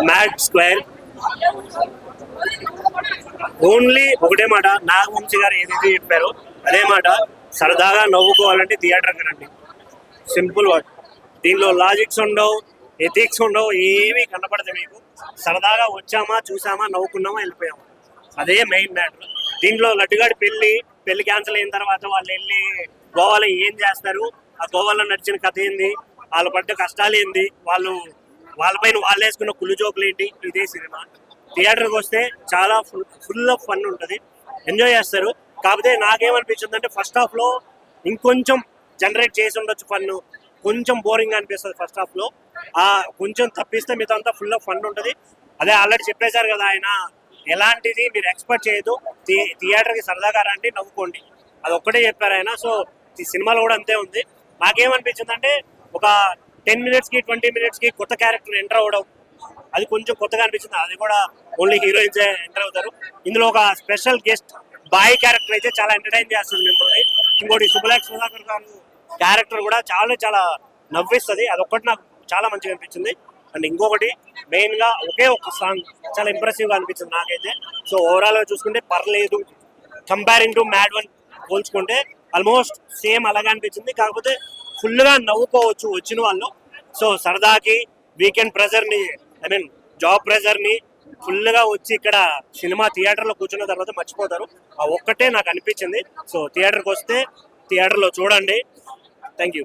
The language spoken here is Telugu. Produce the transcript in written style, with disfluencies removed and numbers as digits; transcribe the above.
మ్యాడ్ స్క్వేర్ ఓన్లీ ఒకటే మాట, నాగవంశీ గారు ఏదైతే చెప్పారో అదే మాట. సరదాగా నవ్వుకోవాలంటే థియేటర్కి రండి, సింపుల్ వర్డ్. దీనిలో లాజిక్స్ ఉండవు, ఎథిక్స్ ఉండవు, ఏమీ కనపడదు మీకు. సరదాగా వచ్చామా, చూసామా, నవ్వుకున్నామా, వెళ్ళిపోయామా, అదే మెయిన్ మ్యాటర్. దీంట్లో లడ్డుగాడి పెళ్లి క్యాన్సిల్ అయిన తర్వాత వాళ్ళు వెళ్ళి గోవాలో ఏం చేస్తారు, ఆ గోవాలో నడిచిన కథ ఏంది, వాళ్ళు పడ్డ కష్టాలు ఏంది, వాళ్ళపైన వాళ్ళు వేసుకున్న కుళ్ళు జోకులు ఏంటి, ఇదే సినిమా. థియేటర్కి వస్తే చాలా ఫుల్ ఆఫ్ ఫన్ ఉంటుంది, ఎంజాయ్ చేస్తారు. కాకపోతే నాకేమనిపించింది అంటే ఫస్ట్ హాఫ్ లో ఇంకొంచెం జనరేట్ చేసి ఉండొచ్చు ఫన్, కొంచెం బోరింగ్ అనిపిస్తుంది ఫస్ట్ హాఫ్ లో. ఆ కొంచెం తప్పిస్తే మీతో అంతా ఫుల్ ఆఫ్ ఫన్ ఉంటుంది. అదే ఆల్రెడీ చెప్పేశారు కదా ఆయన, ఎలాంటిది మీరు ఎక్స్పెక్ట్ చేయదు, థియేటర్కి సరదాగా రండి, నవ్వుకోండి, అది ఒక్కటే చెప్పారు ఆయన. సో ఈ సినిమాలో కూడా అంతే ఉంది. నాకేమనిపించింది అంటే ఒక 10 minutes కి 20 minutes కి కొత్త క్యారెక్టర్ ఎంటర్ అవ్వడం, అది కొంచెం కొత్తగా అనిపించింది. అది కూడా ఓన్లీ హీరోయిన్స్ ఎంటర్ అవుతారు. ఇందులో ఒక స్పెషల్ గెస్ట్ బాయ్ క్యారెక్టర్ అయితే చాలా ఎంటర్టైన్ చేస్తుంది మిమ్మల్ని. ఇంకోటి సుబ్బలక్ష్మి సుధాకర్ గారు క్యారెక్టర్ కూడా చాలా చాలా నవ్విస్తుంది, అదొక్కటి నాకు చాలా మంచిగా అనిపించింది. అండ్ ఇంకొకటి మెయిన్ గా ఒకే ఒక సాంగ్ చాలా ఇంప్రెసివ్ గా అనిపించింది నాకైతే. సో ఓవరాల్ గా చూసుకుంటే పర్లేదు, కంపేరింగ్ టు మ్యాడ్ వన్ పోల్చుకుంటే ఆల్మోస్ట్ సేమ్ అలాగే అనిపించింది. కాకపోతే ఫుల్ గా నవ్వుకోవచ్చు వచ్చిన వాళ్ళు. సో సరదాకి వీకెండ్ ప్రెజర్ ని, ఐ మీన్ జాబ్ ప్రెజర్ ని ఫుల్ గా వచ్చి ఇక్కడ సినిమా థియేటర్ లో కూర్చున్న తర్వాత మర్చిపోతారు. ఆ ఒక్కటే నాకు అనిపించింది. సో థియేటర్కి వస్తే థియేటర్ లో చూడండి. Thank you.